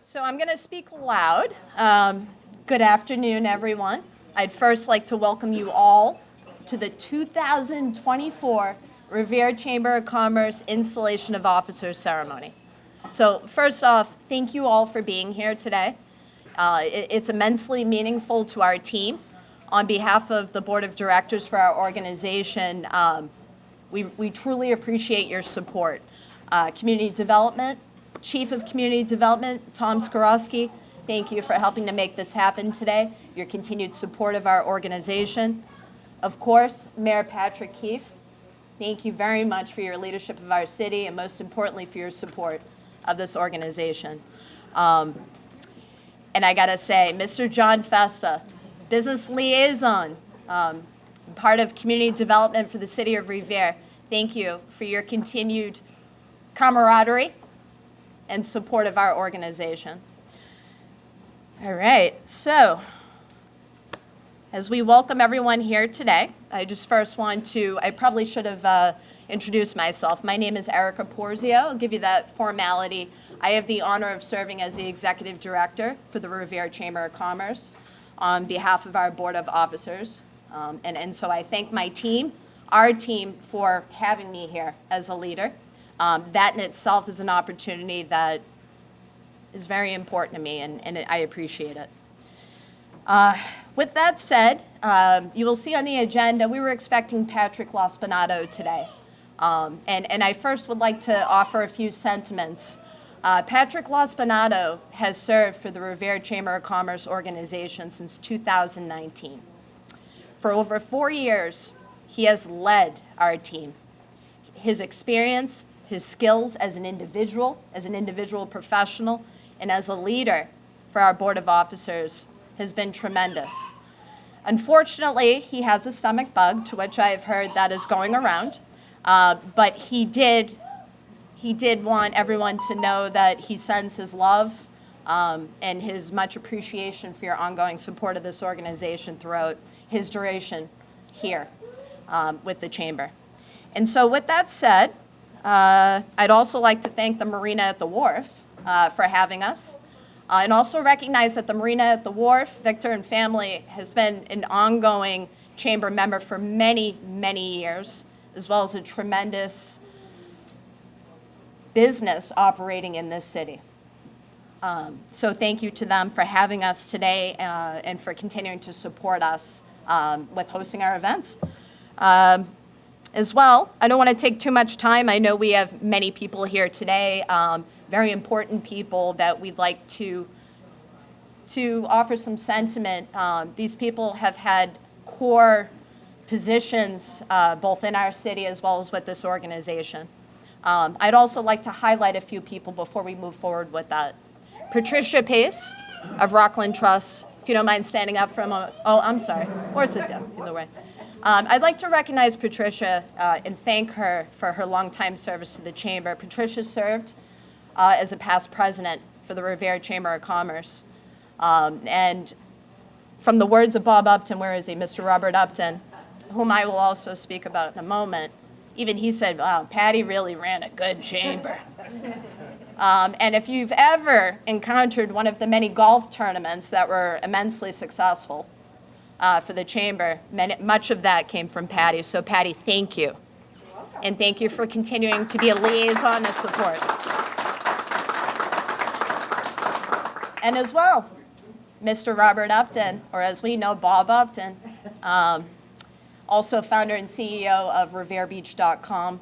So I'm going to speak loud. Good afternoon, everyone. I'd first like to welcome you all to the 2024 Revere Chamber of Commerce Installation of Officers Ceremony. So first off, thank you all for being here today. It's immensely meaningful to our team. On behalf of the Board of Directors for our organization, we truly appreciate your support. Community Development, Chief of Community Development, Tom Skorowski, thank you for helping to make this happen today, your continued support of our organization. Of course, Mayor Patrick Keefe, thank you very much for your leadership of our city and most importantly for your support of this organization. And I gotta say, Mr. John Festa, Business Liaison, part of Community Development for the City of Revere, thank you for your continued camaraderie and support of our organization. All right, so as we welcome everyone here today, I just first want to, I probably should have introduced myself. My name is Erica Porzio. I'll give you that formality. I have the honor of serving as the Executive Director for the Revere Chamber of Commerce on behalf of our Board of Officers. And so I thank my team, our team, for having me here as a leader. That in itself is an opportunity that is very important to me, and I appreciate it. With that said, you will see on the agenda, we were expecting Patrick Lospinato today. And I first would like to offer a few sentiments. Patrick Lospinato has served for the Revere Chamber of Commerce organization since 2019. For over 4 years, he has led our team. His experience, his skills as an individual professional, and as a leader for our Board of Officers has been tremendous. Unfortunately, he has a stomach bug, to which I have heard that is going around, but he did want everyone to know that he sends his love and his much appreciation for your ongoing support of this organization throughout his duration here with the Chamber. And so with that said, I'd also like to thank the Marina at the Wharf for having us, and also recognize that the Marina at the Wharf, Victor and family, has been an ongoing Chamber member for many, many years, as well as a tremendous business operating in this city. So thank you to them for having us today and for continuing to support us with hosting our events. As well, I don't want to take too much time. I know we have many people here today, very important people that we'd like to offer some sentiment. These people have had core positions both in our city as well as with this organization. I'd also like to highlight a few people before we move forward with that. Patricia Pace of Rockland Trust, if you don't mind standing up for a moment. Oh, I'm sorry, or sit down, either way. I'd like to recognize Patricia and thank her for her longtime service to the Chamber. Patricia served as a past president for the Revere Chamber of Commerce. And from the words of Bob Upton, where is he, Mr. Robert Upton, whom I will also speak about in a moment, even he said, wow, Patty really ran a good chamber. And if you've ever encountered one of the many golf tournaments that were immensely successful, for the Chamber, much of that came from Patty. So Patty, thank you. And thank you for continuing to be a liaison of support. And as well, Mr. Robert Upton, or as we know, Bob Upton, also founder and CEO of RevereBeach.com,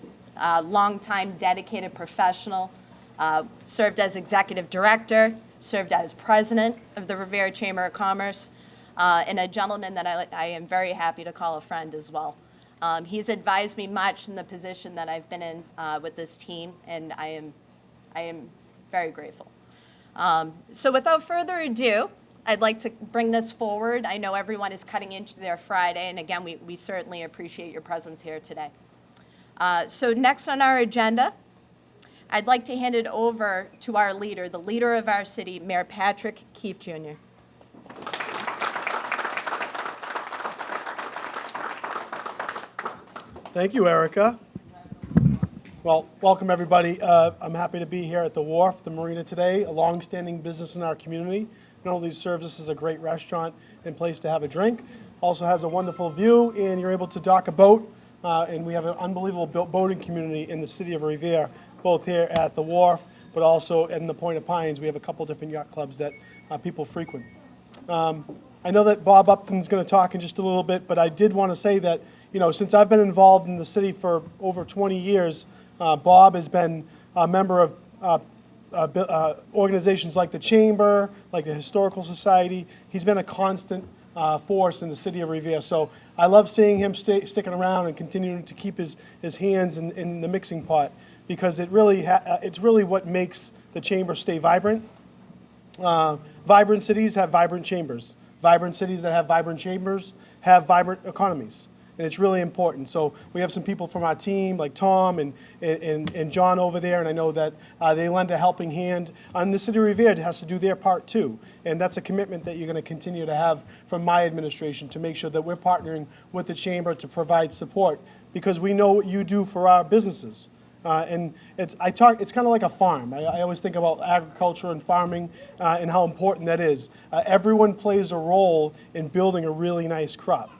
longtime dedicated professional, served as executive director, served as president of the Revere Chamber of Commerce, and a gentleman that I am very happy to call a friend as well. He's advised me much in the position that I've been in with this team, and I am very grateful. So without further ado, I'd like to bring this forward. I know everyone is cutting into their Friday, and again, we certainly appreciate your presence here today. So next on our agenda, I'd like to hand it over to our leader, the leader of our city, Mayor Patrick Keefe, Jr. Thank you, Erica. Well, welcome everybody. I'm happy to be here at the Wharf, the Marina today, a long-standing business in our community. Not only serves us as a great restaurant and place to have a drink, also has a wonderful view, and you're able to dock a boat. And we have an unbelievable boating community in the city of Revere, both here at the Wharf, but also in the Point of Pines. We have a couple different yacht clubs that people frequent. I know that Bob Upton's going to talk in just a little bit, but I did want to say that, since I've been involved in the city for over 20 years, Bob has been a member of organizations like the Chamber, like the Historical Society. He's been a constant force in the city of Revere. So I love seeing him sticking around and continuing to keep his hands in the mixing pot, because it's really what makes the Chamber stay vibrant. Vibrant cities have vibrant chambers. Vibrant cities that have vibrant chambers have vibrant economies. And it's really important. So we have some people from our team, like Tom and John over there, and I know that they lend a helping hand. And the city of Revere has to do their part too. And that's a commitment that you're going to continue to have from my administration, to make sure that we're partnering with the Chamber to provide support, because we know what you do for our businesses. And it's kind of like a farm. I always think about agriculture and farming and how important that is. Everyone plays a role in building a really nice crop.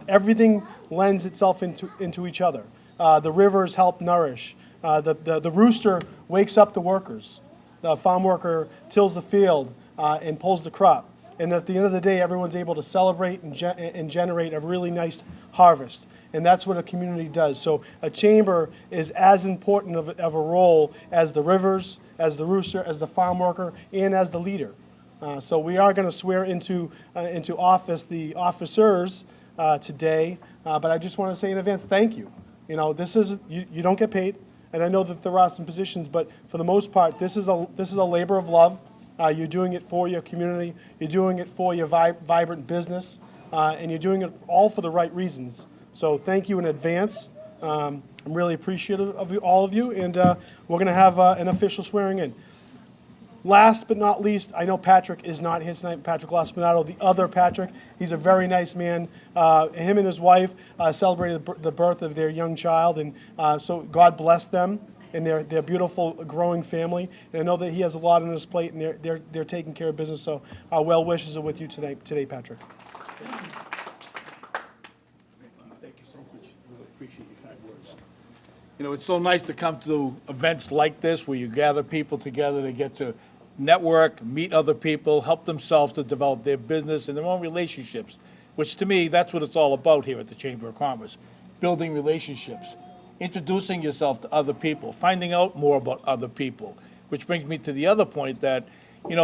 Everything lends itself into each other. The rivers help nourish. The rooster wakes up the workers. The farm worker tills the field and pulls the crop. And at the end of the day, everyone's able to celebrate and generate a really nice harvest. And that's what a community does. So a chamber is as important of a role as the rivers, as the rooster, as the farm worker, and as the leader. So we are going to swear into office the officers today, but I just want to say in advance, thank you. This is you don't get paid, and I know that there are some positions, but for the most part, this is a labor of love. You're doing it for your community. You're doing it for your vibrant business, and you're doing it all for the right reasons. So thank you in advance. I'm really appreciative of all of you, and we're going to have an official swearing in. Last but not least, I know Patrick is not here tonight, Patrick Laspinato, the other Patrick. He's a very nice man. Him and his wife celebrated the birth of their young child, and so God bless them and their beautiful growing family. And I know that he has a lot on his plate, and they're taking care of business, so our well wishes are with you today, Patrick. Thank you so much. Really appreciate your kind words. It's so nice to come to events like this where you gather people together to get to network, meet other people, help themselves to develop their business and their own relationships, which to me, that's what it's all about here at the Chamber of Commerce, building relationships, introducing yourself to other people, finding out more about other people, which brings me to the other point that,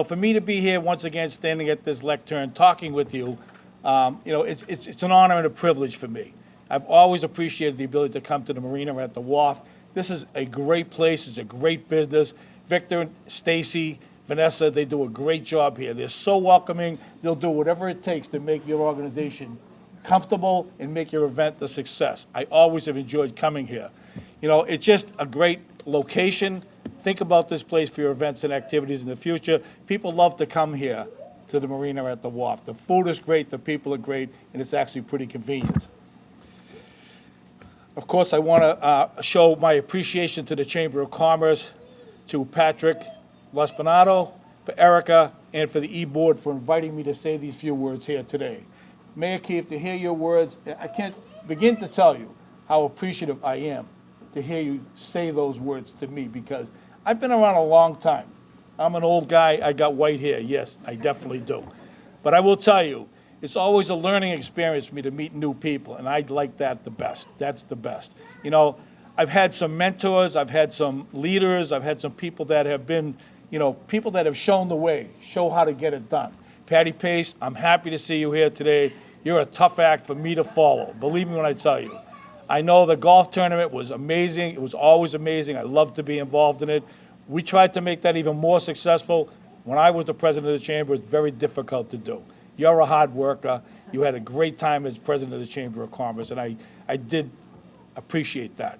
for me to be here once again, standing at this lectern, talking with you, it's an honor and a privilege for me. I've always appreciated the ability to come to the Marina at the Wharf. This is a great place. It's a great business. Victor, Stacy, Vanessa, they do a great job here. They're so welcoming. They'll do whatever it takes to make your organization comfortable and make your event a success. I always have enjoyed coming here. It's just a great location. Think about this place for your events and activities in the future. People love to come here to the Marina at the Wharf. The food is great, the people are great, and it's actually pretty convenient. Of course, I want to show my appreciation to the Chamber of Commerce, to Patrick Laspinato, for Erica, and for the E-Board for inviting me to say these few words here today. Mayor Keefe, to hear your words, I can't begin to tell you how appreciative I am to hear you say those words to me, because I've been around a long time. I'm an old guy. I got white hair. Yes, I definitely do. But I will tell you, it's always a learning experience for me to meet new people, and I like that the best. That's the best. I've had some mentors, I've had some leaders, I've had some people that have been, people that have shown the way, show how to get it done. Patty Pace, I'm happy to see you here today. You're a tough act for me to follow. Believe me when I tell you. I know the golf tournament was amazing. It was always amazing. I love to be involved in it. We tried to make that even more successful. When I was the president of the Chamber, it was very difficult to do. You're a hard worker. You had a great time as president of the Chamber of Commerce, and I did appreciate that.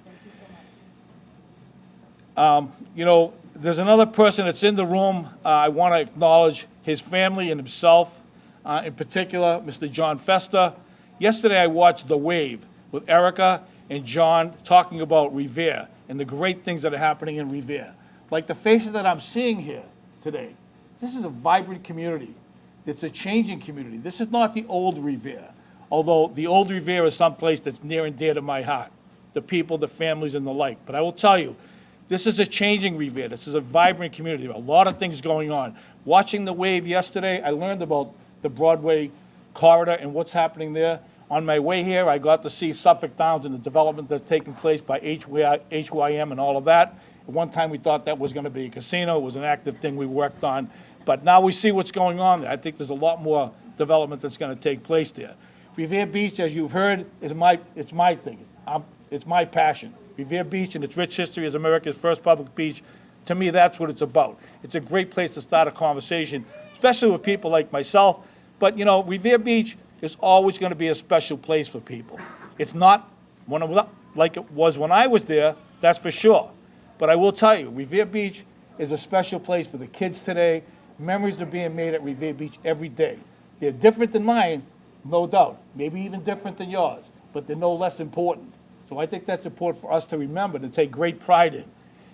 There's another person that's in the room. I want to acknowledge his family and himself, in particular, Mr. John Festa. Yesterday, I watched The Wave with Erica and John talking about Revere. and the great things that are happening in Revere. Like the faces that I'm seeing here today. This is a vibrant community. It's a changing community. This is not the old Revere, although the old Revere is someplace that's near and dear to my heart, the people, the families, and the like. But I will tell you, this is a changing Revere. This is a vibrant community. A lot of things going on. Watching the wave yesterday, I learned about the Broadway corridor and what's happening there. On my way here, I got to see Suffolk Downs and the development that's taking place by HYM and all of that. At one time, we thought that was going to be a casino. It was an active thing we worked on. But now we see what's going on there. I think there's a lot more development that's going to take place there. Revere Beach, as you've heard, it's my thing. It's my passion. Revere Beach and its rich history as America's first public beach, to me, that's what it's about. It's a great place to start a conversation, especially with people like myself. But, you know, Revere Beach is always going to be a special place for people. It's not like it was when I was there, that's for sure. But I will tell you, Revere Beach is a special place for the kids today. Memories are being made at Revere Beach every day. They're different than mine, no doubt. Maybe even different than yours, but they're no less important. So I think that's important for us to remember, to take great pride in.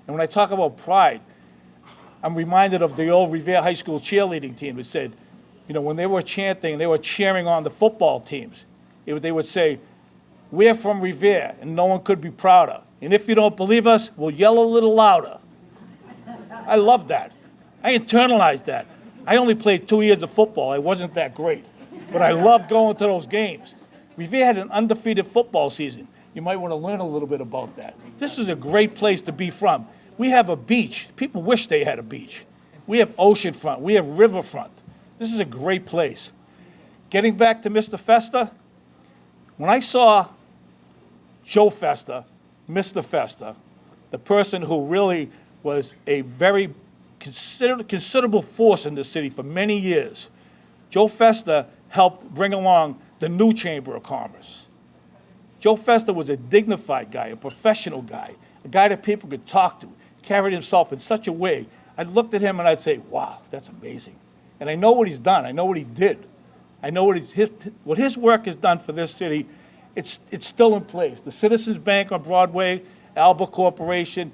And when I talk about pride, I'm reminded of the old Revere High School cheerleading team that said, you know, when they were chanting, they were cheering on the football teams. They would say, "We're from Revere, and no one could be prouder. And if you don't believe us, we'll yell a little louder." I love that. I internalized that. I only played 2 years of football. I wasn't that great. But I loved going to those games. Revere had an undefeated football season. You might want to learn a little bit about that. This is a great place to be from. We have a beach. People wish they had a beach. We have oceanfront. We have riverfront. This is a great place. Getting back to Mr. Festa, when I saw Joe Festa, Mr. Festa, the person who really was a very considerable force in the city for many years, Joe Festa helped bring along the new Chamber of Commerce. Joe Festa was a dignified guy, a professional guy, a guy that people could talk to, carried himself in such a way. I looked at him and I'd say, wow, that's amazing. And I know what he's done. I know what he did. I know what his work has done for this city. It's still in place. The Citizens Bank on Broadway, Alba Corporation,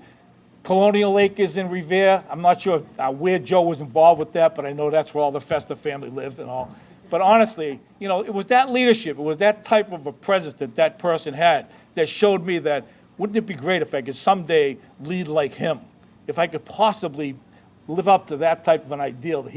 Colonial Acres in Revere. I'm not sure where Joe was involved with that, but I know that's where all the Festa family lived and all. But honestly, you know, it was that leadership, it was that type of a presence that that person had that showed me that wouldn't it be great if I could someday lead like him, if I could possibly live up to that type of an ideal that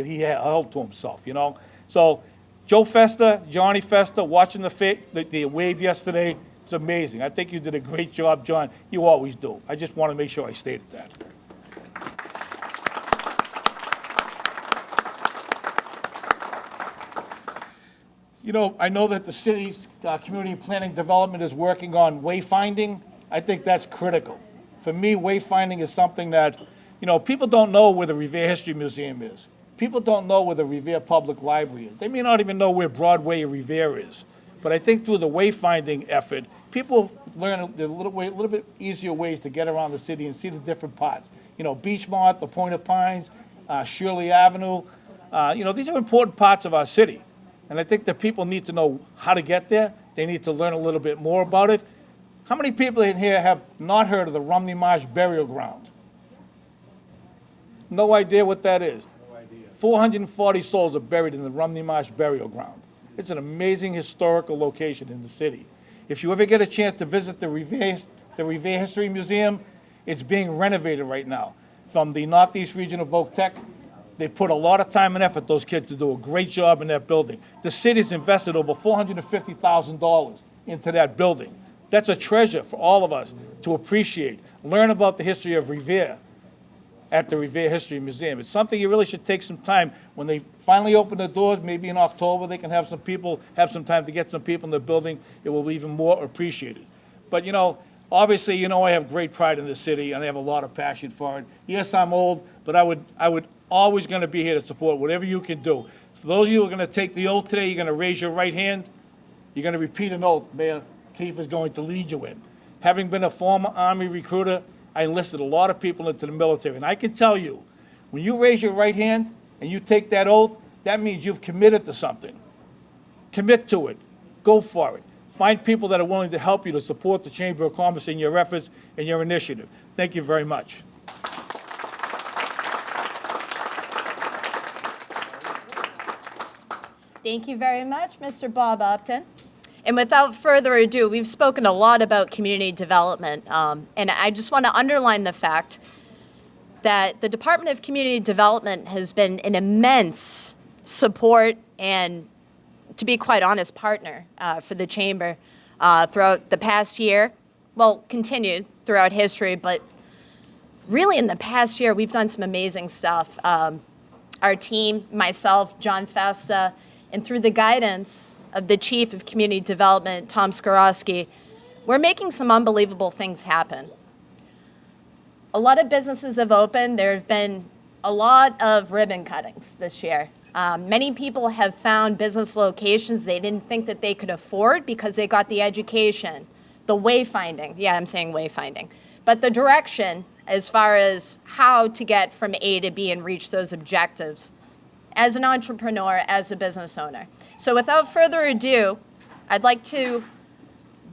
he held to himself, you know? So Joe Festa, Johnny Festa, watching the wave yesterday, it's amazing. I think you did a great job, John. You always do. I just want to make sure I stated that. You know, I know that the city's community planning development is working on wayfinding. I think that's critical. For me, wayfinding is something that, you know, people don't know where the Revere History Museum is. People don't know where the Revere Public Library is. They may not even know where Broadway or Revere is. But I think through the wayfinding effort, people learn a little bit easier ways to get around the city and see the different parts. You know, Beachmont, the Point of Pines, Shirley Avenue. You know, these are important parts of our city. And I think that people need to know how to get there. They need to learn a little bit more about it. How many people in here have not heard of the Rumney Marsh Burial Ground? No idea what that is. No idea. 440 souls are buried in the Rumney Marsh Burial Ground. It's an amazing historical location in the city. If you ever get a chance to visit the Revere History Museum, it's being renovated right now. From the Northeast Region of Voc Tech, they put a lot of time and effort, those kids, to do a great job in that building. The city's invested over $450,000 into that building. That's a treasure for all of us to appreciate. Learn about the history of Revere at the Revere History Museum. It's something you really should take some time. When they finally open the doors, maybe in October, they can have some time to get some people in the building. It will be even more appreciated. But, you know, obviously, you know I have great pride in the city, and I have a lot of passion for it. Yes, I'm old, but I would always going to be here to support whatever you can do. For those of you who are going to take the oath today, you're going to raise your right hand. You're going to repeat an oath Mayor Keefe is going to lead you in. Having been a former Army recruiter, I enlisted a lot of people into the military. And I can tell you, when you raise your right hand and you take that oath, that means you've committed to something. Commit to it. Go for it. Find people that are willing to help you to support the Chamber of Commerce in your efforts and your initiative. Thank you very much. Thank you very much, Mr. Bob Upton. And without further ado, we've spoken a lot about community development, and I just want to underline the fact that the Department of Community Development has been an immense support and, to be quite honest, partner for the Chamber throughout the past year. Well, continued throughout history, but really in the past year, we've done some amazing stuff. Our team, myself, John Festa, and through the guidance of the Chief of Community Development, Tom Skorowski, we're making some unbelievable things happen. A lot of businesses have opened. There have been a lot of ribbon cuttings this year. Many people have found business locations they didn't think that they could afford because they got the education, the wayfinding. Yeah, I'm saying wayfinding. But the direction as far as how to get from A to B and reach those objectives as an entrepreneur, as a business owner. So without further ado, I'd like to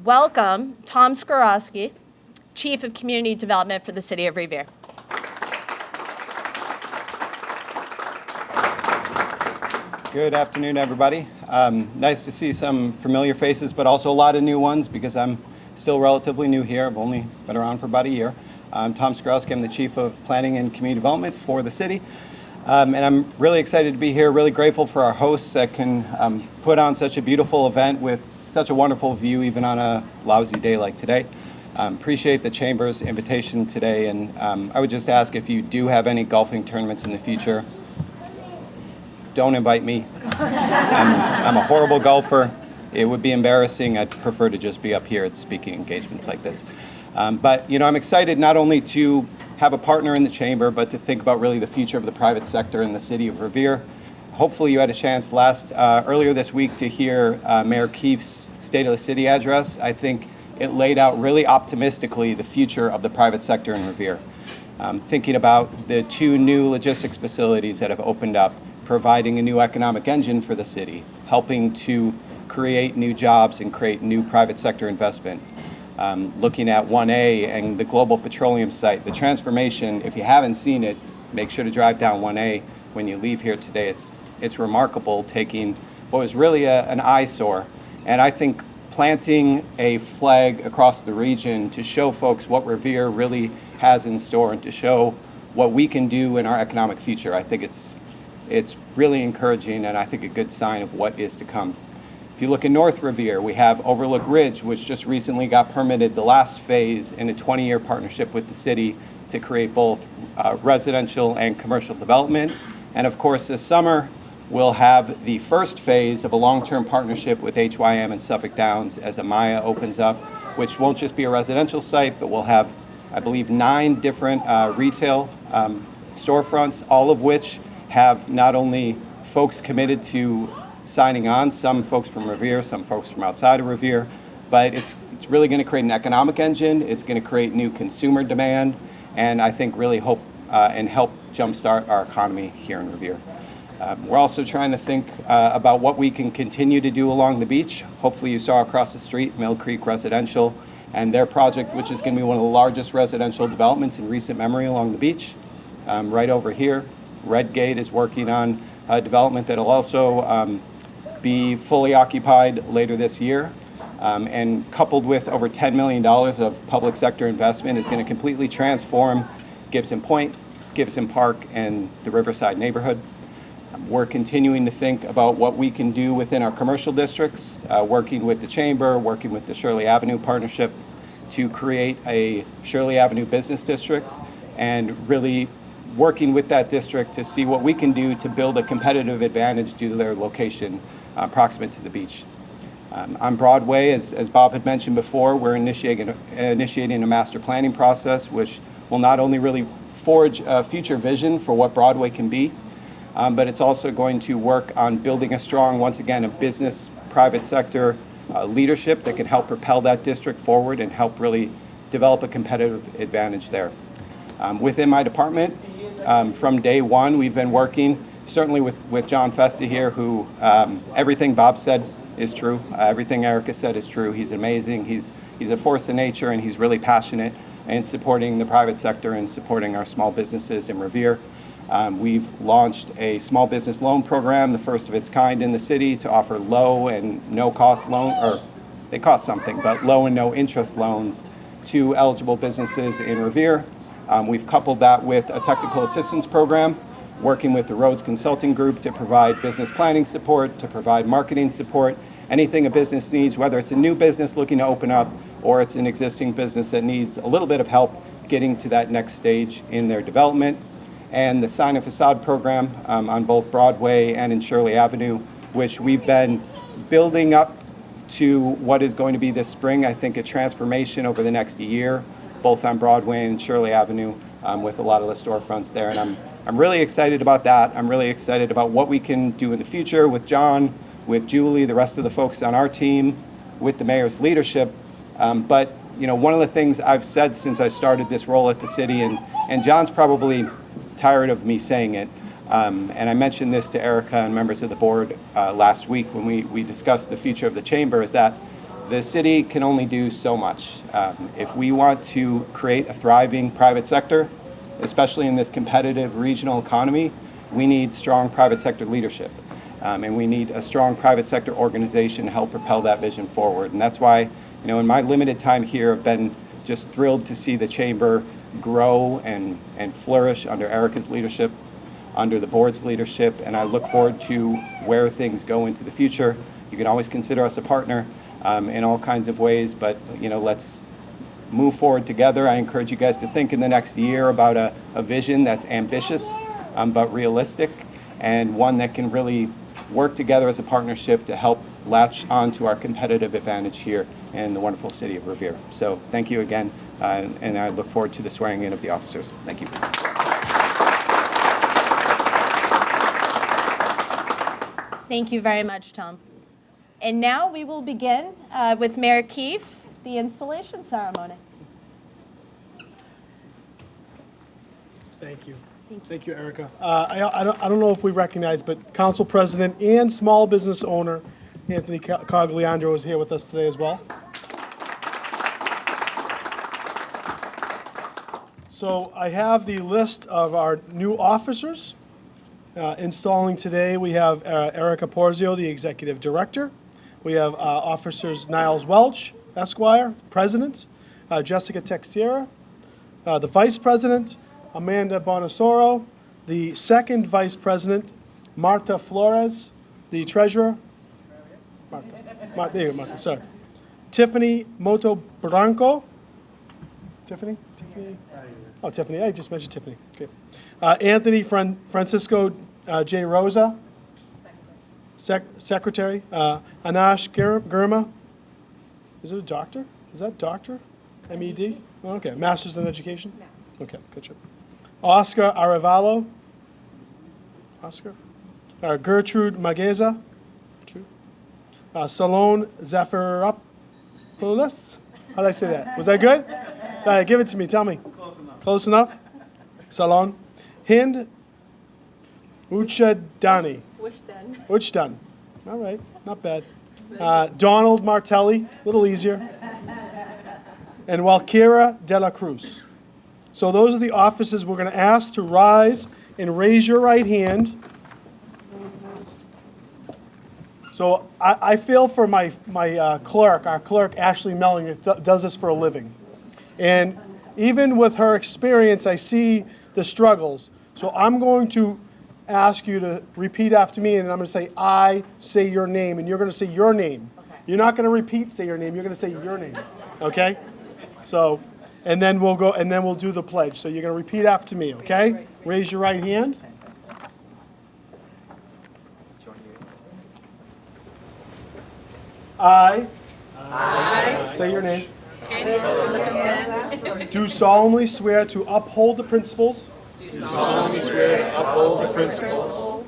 welcome Tom Skorowski, Chief of Community Development for the City of Revere. Good afternoon, everybody. Nice to see some familiar faces, but also a lot of new ones because I'm still relatively new here. I've only been around for about a year. I'm Tom Skorowski. I'm the Chief of Planning and Community Development for the city. And I'm really excited to be here, really grateful for our hosts that can put on such a beautiful event with such a wonderful view, even on a lousy day like today. Appreciate the Chamber's invitation today, and I would just ask if you do have any golfing tournaments in the future, don't invite me. I'm a horrible golfer. It would be embarrassing. I'd prefer to just be up here at speaking engagements like this. But I'm excited not only to have a partner in the Chamber, but to think about really the future of the private sector in the city of Revere. Hopefully you had a chance earlier this week to hear Mayor Keefe's State of the City address. I think it laid out really optimistically the future of the private sector in Revere. Thinking about the 2 new logistics facilities that have opened up, providing a new economic engine for the city, helping to create new jobs and create new private sector investment. Looking at 1A and the global petroleum site, the transformation, if you haven't seen it, make sure to drive down 1A when you leave here today. It's remarkable, taking what was really an eyesore, and I think planting a flag across the region to show folks what Revere really has in store and to show what we can do in our economic future. I think it's really encouraging, and I think a good sign of what is to come. If you look in North Revere, we have Overlook Ridge, which just recently got permitted, the last phase in a 20-year partnership with the city to create both residential and commercial development. And of course, this summer, we'll have the first phase of a long-term partnership with HYM and Suffolk Downs as Amaya opens up, which won't just be a residential site, but we'll have, I believe, 9 different retail storefronts, all of which have not only folks committed to signing on, some folks from Revere, some folks from outside of Revere, but it's really going to create an economic engine. It's going to create new consumer demand, and I think really hope and help jumpstart our economy here in Revere. We're also trying to think about what we can continue to do along the beach. Hopefully you saw across the street Mill Creek Residential and their project, which is going to be one of the largest residential developments in recent memory along the beach. Right over here, Redgate is working on a development that will also be fully occupied later this year, and coupled with over $10 million of public sector investment is going to completely transform Gibson Point, Gibson Park, and the Riverside neighborhood. We're continuing to think about what we can do within our commercial districts, working with the Chamber, working with the Shirley Avenue Partnership to create a Shirley Avenue Business District, and really working with that district to see what we can do to build a competitive advantage due to their location proximate to the beach. On Broadway, as Bob had mentioned before, we're initiating a master planning process, which will not only really forge a future vision for what Broadway can be, but it's also going to work on building a strong, once again, a business, private sector leadership that can help propel that district forward and help really develop a competitive advantage there. Within my department, from day one, we've been working certainly with John Festa here, who everything Bob said is true. Everything Erica said is true. He's amazing. He's a force of nature, and he's really passionate in supporting the private sector and supporting our small businesses in Revere. We've launched a small business loan program, the first of its kind in the city, to offer low and no cost loan, or they cost something, but low and no interest loans to eligible businesses in Revere. We've coupled that with a technical assistance program, working with the Rhodes Consulting Group to provide business planning support, to provide marketing support, anything a business needs, whether it's a new business looking to open up or it's an existing business that needs a little bit of help getting to that next stage in their development. And the Sign and Facade program on both Broadway and in Shirley Avenue, which we've been building up to what is going to be this spring, I think a transformation over the next year, both on Broadway and Shirley Avenue, with a lot of the storefronts there. And I'm really excited about that. I'm really excited about what we can do in the future with John, with Julie, the rest of the folks on our team, with the mayor's leadership. But you know, one of the things I've said since I started this role at the city, and John's probably tired of me saying it, and I mentioned this to Erica and members of the board last week when we discussed the future of the chamber, is that the city can only do so much. If we want to create a thriving private sector, especially in this competitive regional economy, we need strong private sector leadership. And we need a strong private sector organization to help propel that vision forward. And that's why, you know, in my limited time here, I've been just thrilled to see the chamber grow and flourish under Erica's leadership, under the board's leadership, and I look forward to where things go into the future. You can always consider us a partner in all kinds of ways, but you know, let's move forward together. I encourage you guys to think in the next year about a vision that's ambitious but realistic, and one that can really work together as a partnership to help latch onto our competitive advantage here in the wonderful city of Revere. So thank you again, and I look forward to the swearing in of the officers. Thank you. Thank you very much, Tom. And now we will begin with Mayor Keefe, the installation ceremony. Thank you. Thank you, Erica. I don't know if we recognize, but Council President and small business owner Anthony Cogliandro is here with us today as well. So I have the list of our new officers. Installing today, we have Erica Porzio, the Executive Director. We have officers Niles Welch, Esquire, President, Jessica Texiera, the Vice President, Amanda Bonasoro, the second Vice President, Marta Flores, the Treasurer, there you go, Marta, sorry. Tiffany Moto Branco. Tiffany? Oh, Tiffany, I just mentioned Tiffany. Okay. Anthony Francisco J. Rosa, Secretary. Anash Girma. Is it a doctor? Is that doctor? M.E.D.? Oh, okay, Master's in Education? Okay, gotcha. Oscar Arevalo. Oscar. Gertrude Mageza. Salone Zafiropoulos. How did I say that? Was that good? All right, give it to me. Tell me. Close enough. Close enough? Salone. Hind Uchadani. Uchdan. All right, not bad. Donald Martelli, a little easier. And Walkira De La Cruz. So those are the offices we're going to ask to rise and raise your right hand. So I feel for my clerk, our clerk, Ashley Melling, that does this for a living. And even with her experience, I see the struggles. So I'm going to ask you to repeat after me, and I'm going to say, I say your name, and you're going to say your name. Okay. You're not going to repeat, say your name. You're going to say your name. Okay? So, and then we'll go, and then we'll do the pledge. So you're going to repeat after me, okay? Raise your right hand. I say your name. Do solemnly swear to uphold the principles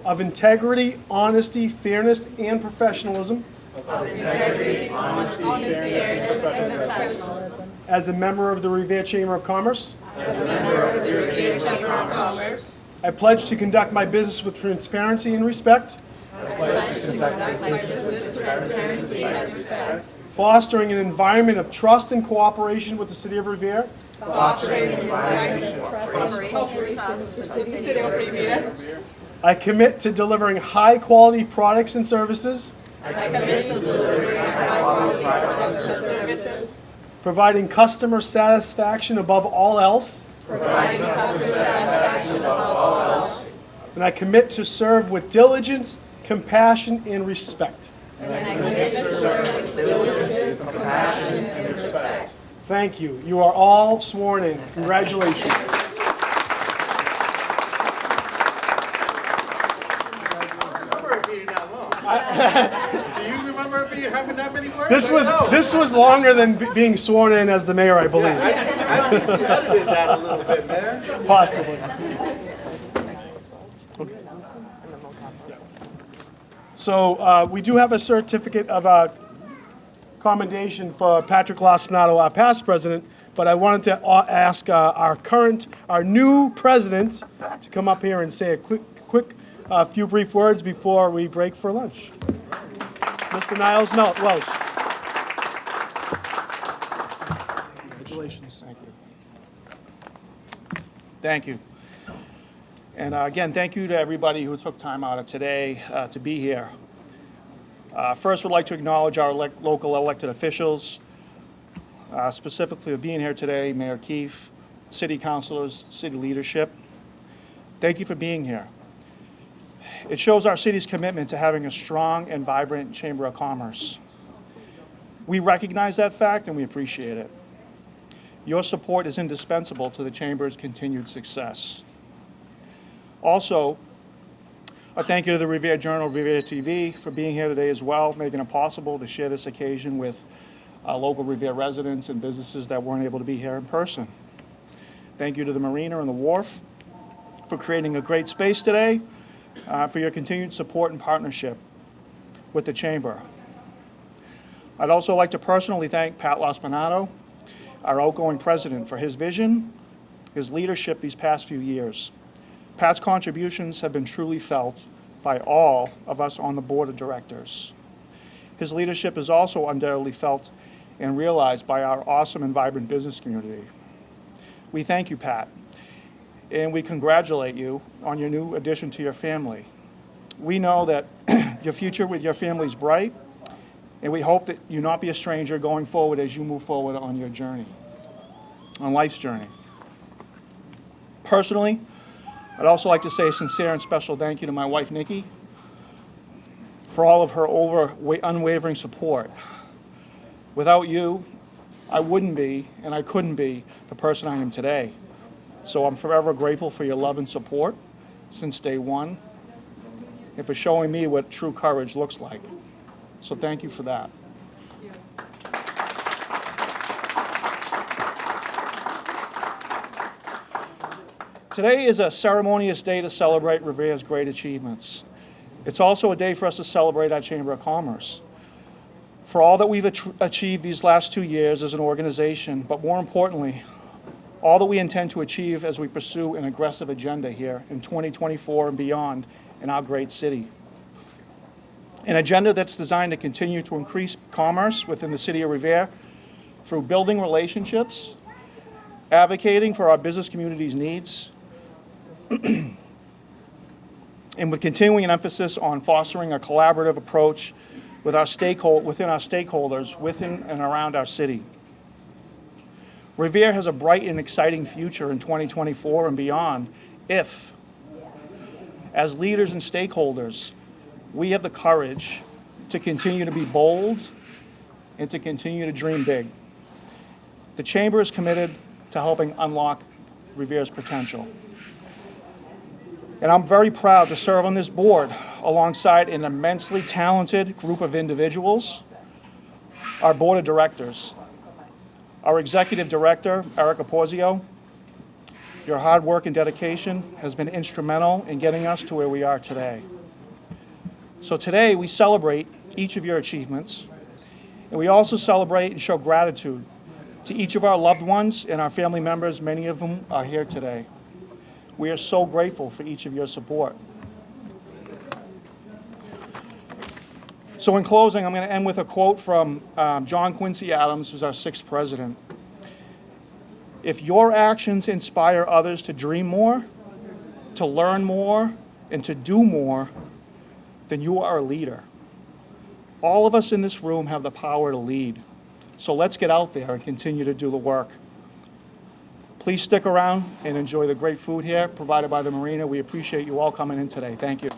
of integrity, honesty, fairness, and professionalism. As a member of the Revere Chamber of Commerce. I pledge to conduct my business with transparency and respect. fostering an environment of trust and cooperation with the City of Revere, I commit to delivering high-quality products and services, providing customer satisfaction above all else, and I commit to serve with diligence, compassion, and respect. Thank you. You are all sworn in. Congratulations. Do you remember having that many words? This was longer than being sworn in as the mayor, I believe. I edited that a little bit, Mayor. Possibly. So we do have a certificate of commendation for Patrick Laspinato, our past president, but I wanted to ask our new president to come up here and say a quick few brief words before we break for lunch. Mr. Niles Welch. Congratulations. Thank you. Thank you. And again, thank you to everybody who took time out of today to be here. First, we'd like to acknowledge our local elected officials, specifically for being here today, Mayor Keefe, city councilors, city leadership. Thank you for being here. It shows our city's commitment to having a strong and vibrant Chamber of Commerce. We recognize that fact and we appreciate it. Your support is indispensable to the Chamber's continued success. Also, a thank you to the Revere Journal, Revere TV for being here today as well, making it possible to share this occasion with local Revere residents and businesses that weren't able to be here in person. Thank you to the Marina and the Wharf for creating a great space today, for your continued support and partnership with the Chamber. I'd also like to personally thank Pat Laspinato, our outgoing president, for his vision, his leadership these past few years. Pat's contributions have been truly felt by all of us on the board of directors. His leadership is also undoubtedly felt and realized by our awesome and vibrant business community. We thank you, Pat, and we congratulate you on your new addition to your family. We know that your future with your family is bright, and we hope that you not be a stranger going forward as you move forward on your journey, on life's journey. Personally, I'd also like to say a sincere and special thank you to my wife, Nikki, for all of her unwavering support. Without you, I wouldn't be, and I couldn't be, the person I am today. So I'm forever grateful for your love and support since day one, and for showing me what true courage looks like. So thank you for that. Today is a ceremonious day to celebrate Revere's great achievements. It's also a day for us to celebrate our Chamber of Commerce for all that we've achieved these last 2 years as an organization, but more importantly, all that we intend to achieve as we pursue an aggressive agenda here in 2024 and beyond in our great city. An agenda that's designed to continue to increase commerce within the city of Revere through building relationships, advocating for our business community's needs, and with continuing an emphasis on fostering a collaborative approach with our within our stakeholders within and around our city. Revere has a bright and exciting future in 2024 and beyond if, as leaders and stakeholders, we have the courage to continue to be bold and to continue to dream big. The Chamber is committed to helping unlock Revere's potential. And I'm very proud to serve on this board alongside an immensely talented group of individuals, our board of directors, our executive director, Erica Porzio. Your hard work and dedication has been instrumental in getting us to where we are today. So today we celebrate each of your achievements, and we also celebrate and show gratitude to each of our loved ones and our family members, many of whom are here today. We are so grateful for each of your support. So in closing, I'm going to end with a quote from John Quincy Adams, who's our 6th president. If your actions inspire others to dream more, to learn more, and to do more, then you are a leader. All of us in this room have the power to lead. So let's get out there and continue to do the work. Please stick around and enjoy the great food here provided by the Marina. We appreciate you all coming in today. Thank you.